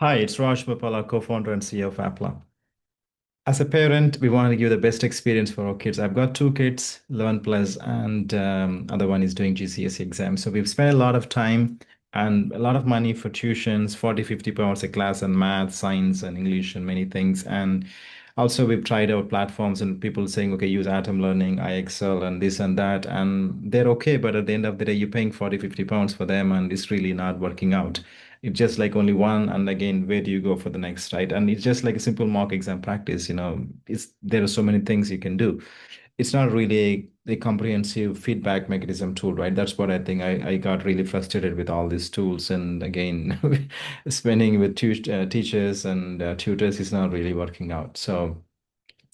Hi, it's Raj Bapala, co-founder and CEO of Applaa. As a parent, we want to give the best experience for our kids. I've got two kids, 11 plus, and other one is doing GCSE exams. So we've spent a lot of time and a lot of money for tuitions, 40, 50 pounds a class and math, science, and English, and many things. And also we've tried our platforms and people saying, okay, use Atom Learning, iExcel, and this and that. And they're okay, but at the end of the day, you're paying 40, 50 pounds for them, and it's really not working out. It's just like only one, and again, where do you go for the next, right? And it's just like a simple mock exam practice, it's there are so many things you can do. It's not really a comprehensive feedback mechanism tool, right? That's what I think. I got really frustrated with all these tools, and again, spending with teachers and tutors is not really working out. So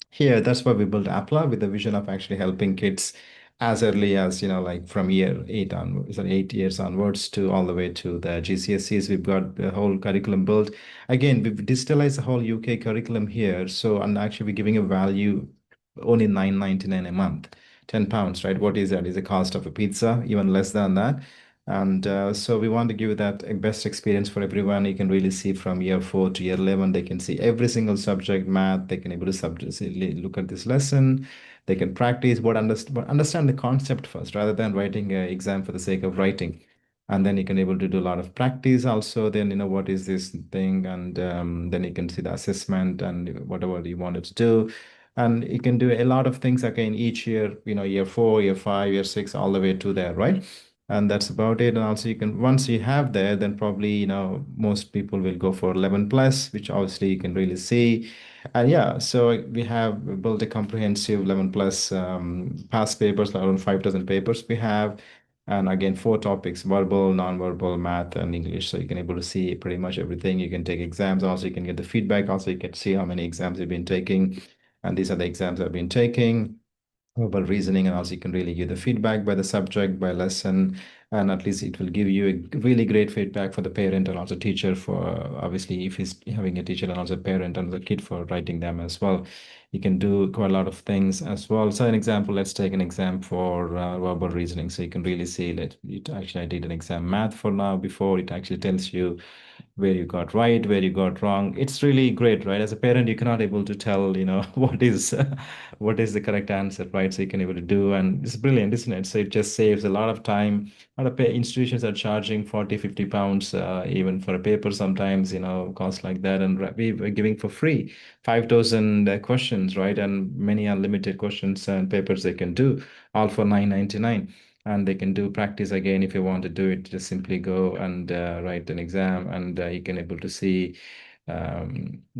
here, that's why we built Applaa with the vision of actually helping kids as early as, like from year 8 years onwards to all the way to the GCSEs. We've got the whole curriculum built. Again, we've digitalized the whole UK curriculum here. So, and actually we're giving a value only 9.99 a month, £10, right? What is that? Is the cost of a pizza, even less than that. And so we want to give that a best experience for everyone. You can really see from year 4 to year 11, they can see every single subject, math, they can able to look at this lesson. They can practice but understand the concept first rather than writing an exam for the sake of writing. And then you can able to do a lot of practice also. Then, what is this thing? And then you can see the assessment and whatever you wanted to do. And you can do a lot of things again each year, year 4, year 5, year 6, all the way to there, right? And that's about it. And also you can, once you have there, then probably, most people will go for 11 plus, which obviously you can really see. And yeah, so we have built a comprehensive 11 plus past papers, around 5 dozen papers we have. And again, four topics: verbal, non-verbal, math, and English. So you can able to see pretty much everything. You can take exams. Also, you can get the feedback. Also, you can see how many exams you've been taking. And these are the exams I've been taking, verbal reasoning, and also you can really give the feedback by the subject, by lesson, and at least it will give you a really great feedback for the parent and also teacher for obviously if he's having a teacher and also parent and the kid for writing them as well. You can do quite a lot of things as well. So an example, let's take an exam for verbal reasoning. So you can really see that it actually I did an exam math for now before it actually tells you where you got right, where you got wrong. It's really great, right? As a parent, you cannot able to tell, what is the correct answer, right? So you can able to do, and it's brilliant, isn't it? So it just saves a lot of time. A lot of institutions are charging 40, 50 pounds, even for a paper sometimes, cost like that. And we're giving for free 5,000 questions, right? And many unlimited questions and papers they can do, all for 9.99. And they can do practice again if you want to do it. Just simply go and write an exam, and you can able to see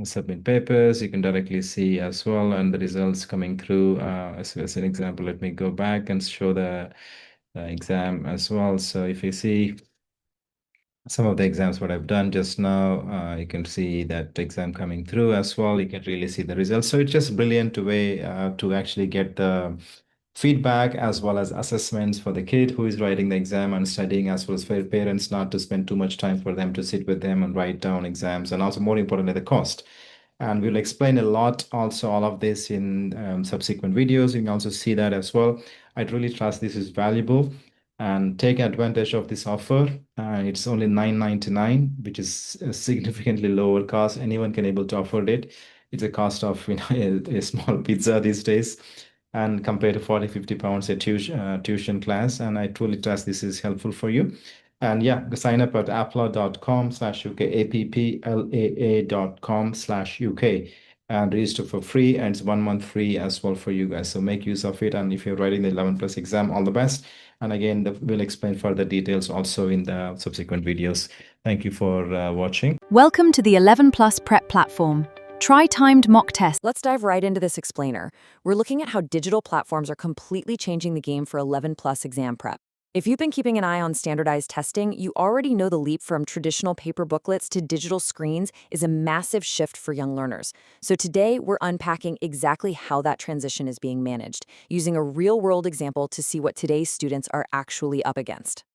submit papers. You can directly see as well, and the results coming through. As an example, let me go back and show the exam as well. So if you see some of the exams what I've done just now, you can see that exam coming through as well. You can really see the results. So it's just brilliant way to actually get the feedback as well as assessments for the kid who is writing the exam and studying, as well as for parents not to spend too much time for them to sit with them and write down exams, and also more importantly the cost. And we'll explain a lot also all of this in subsequent videos. You can also see that as well. I really trust this is valuable, and take advantage of this offer. It's only 9.99, which is a significantly lower cost. Anyone can able to afford it. It's a cost of a small pizza these days, and compared to 40, 50 pounds a tuition class. And I truly trust this is helpful for you. And yeah, sign up at applaa.com/UK, applaa.com/UK, and register for free. And it's 1 month free as well for you guys. So make use of it. And if you're writing the 11 plus exam, all the best. And again, we'll explain further details also in the subsequent videos. Thank you for watching. Welcome to the 11 Plus Prep platform. Try timed mock tests. Let's dive right into this explainer. We're looking at how digital platforms are completely changing the game for 11 plus exam prep. If you've been keeping an eye on standardized testing, you already know the leap from traditional paper booklets to digital screens is a massive shift for young learners. So today, we're unpacking exactly how that transition is being managed, using a real-world example to see what today's students are actually up against.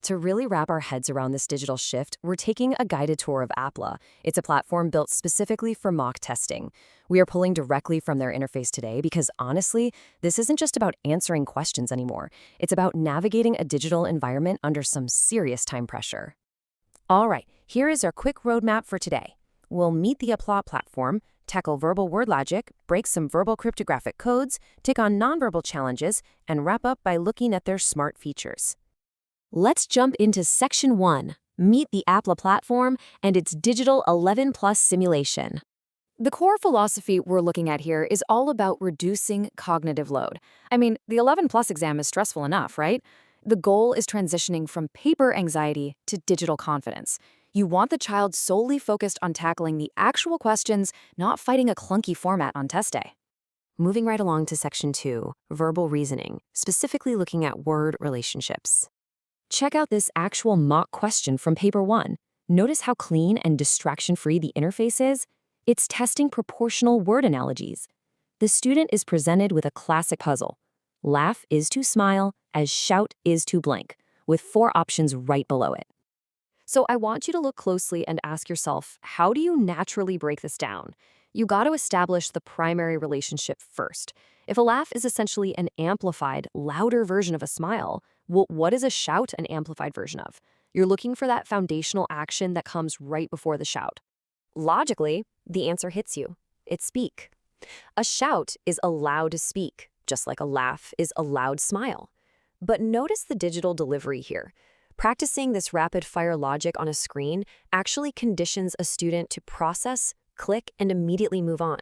To really wrap our heads around this digital shift, we're taking a guided tour of Applaa. It's a platform built specifically for mock testing. We are pulling directly from their interface today because, honestly, this isn't just about answering questions anymore. It's about navigating a digital environment under some serious time pressure. All right, here is our quick roadmap for today. We'll meet the Applaa platform, tackle verbal word logic, break some verbal cryptographic codes, take on nonverbal challenges, and wrap up by looking at their smart features. Let's jump into Section 1, Meet the Applaa platform and its digital 11+ simulation. The core philosophy we're looking at here is all about reducing cognitive load. I mean, the 11+ exam is stressful enough, right? The goal is transitioning from paper anxiety to digital confidence. You want the child solely focused on tackling the actual questions, not fighting a clunky format on test day. Moving right along to Section 2, Verbal Reasoning, specifically looking at word relationships. Check out this actual mock question from Paper 1. Notice how clean and distraction-free the interface is? It's testing proportional word analogies. The student is presented with a classic puzzle. Laugh is to smile, as shout is to blank, with 4 options right below it. So I want you to look closely and ask yourself, how do you naturally break this down? You got to establish the primary relationship first. If a laugh is essentially an amplified, louder version of a smile, well, what is a shout an amplified version of? You're looking for that foundational action that comes right before the shout. Logically, the answer hits you. It's speak. A shout is a loud speak, just like a laugh is a loud smile. But notice the digital delivery here. Practicing this rapid-fire logic on a screen actually conditions a student to process, click, and immediately move on.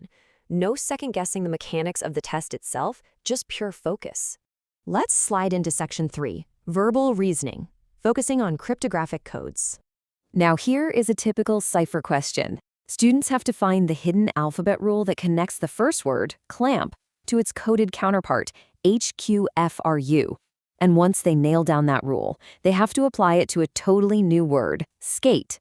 No second-guessing the mechanics of the test itself, just pure focus. Let's slide into Section 3, Verbal Reasoning, focusing on cryptographic codes. Now here is a typical cipher question. Students have to find the hidden alphabet rule that connects the first word, clamp, to its coded counterpart, HQFRU. And once they nail down that rule, they have to apply it to a totally new word, skate.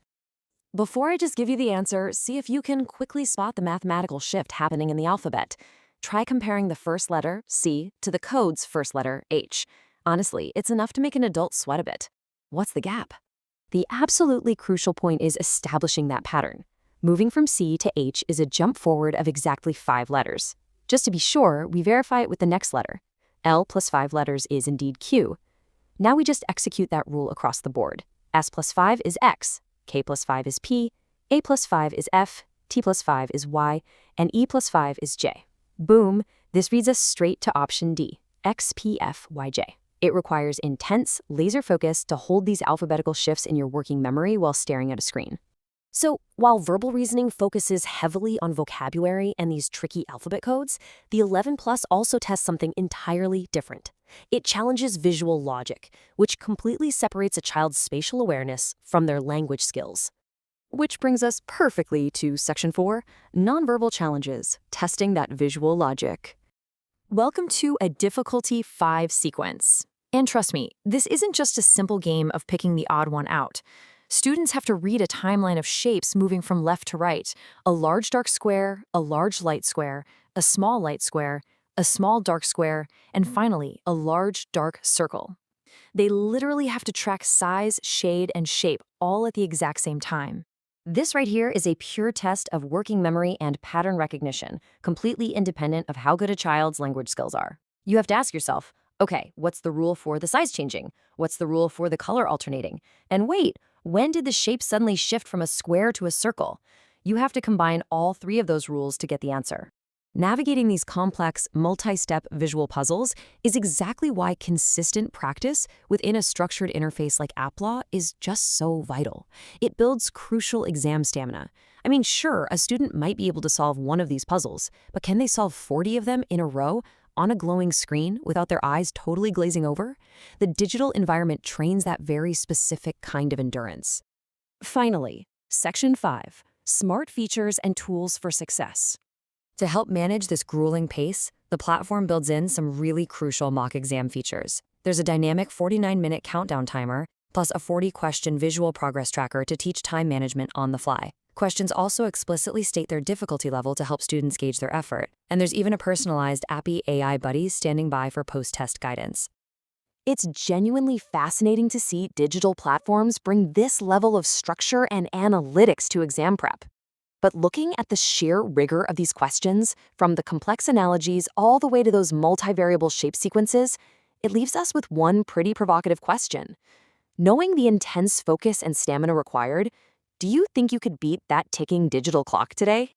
Before I just give you the answer, see if you can quickly spot the mathematical shift happening in the alphabet. Try comparing the first letter, C, to the code's first letter, H. Honestly, it's enough to make an adult sweat a bit. What's the gap? The absolutely crucial point is establishing that pattern. Moving from C to H is a jump forward of exactly 5 letters. Just to be sure, we verify it with the next letter. L plus 5 letters is indeed Q. Now we just execute that rule across the board. S plus 5 is X, K plus 5 is P, A plus 5 is F, T plus 5 is Y, and E plus 5 is J. Boom, this reads us straight to option D, XPFYJ. It requires intense, laser focus to hold these alphabetical shifts in your working memory while staring at a screen. So, while verbal reasoning focuses heavily on vocabulary and these tricky alphabet codes, the 11+ also tests something entirely different. It challenges visual logic, which completely separates a child's spatial awareness from their language skills. Which brings us perfectly to Section 4, Nonverbal Challenges, testing that visual logic. Welcome to a difficulty 5 sequence. And trust me, this isn't just a simple game of picking the odd one out. Students have to read a timeline of shapes moving from left to right, a large dark square, a large light square, a small light square, a small dark square, and finally, a large dark circle. They literally have to track size, shade, and shape all at the exact same time. This right here is a pure test of working memory and pattern recognition, completely independent of how good a child's language skills are. You have to ask yourself, okay, what's the rule for the size changing? What's the rule for the color alternating? And wait, when did the shape suddenly shift from a square to a circle? You have to combine all 3 of those rules to get the answer. Navigating these complex, multi-step visual puzzles is exactly why consistent practice within a structured interface like Applaa is just so vital. It builds crucial exam stamina. I mean, sure, a student might be able to solve one of these puzzles, but can they solve 40 of them in a row on a glowing screen without their eyes totally glazing over? The digital environment trains that very specific kind of endurance. Finally, Section 5, Smart Features and Tools for Success. To help manage this grueling pace, the platform builds in some really crucial mock exam features. There's a dynamic 49-minute countdown timer, plus a 40-question visual progress tracker to teach time management on the fly. Questions also explicitly state their difficulty level to help students gauge their effort, and there's even a personalized Applaa AI buddy standing by for post-test guidance. It's genuinely fascinating to see digital platforms bring this level of structure and analytics to exam prep. But looking at the sheer rigor of these questions, from the complex analogies all the way to those multivariable shape sequences, it leaves us with one pretty provocative question. Knowing the intense focus and stamina required, do you think you could beat that ticking digital clock today?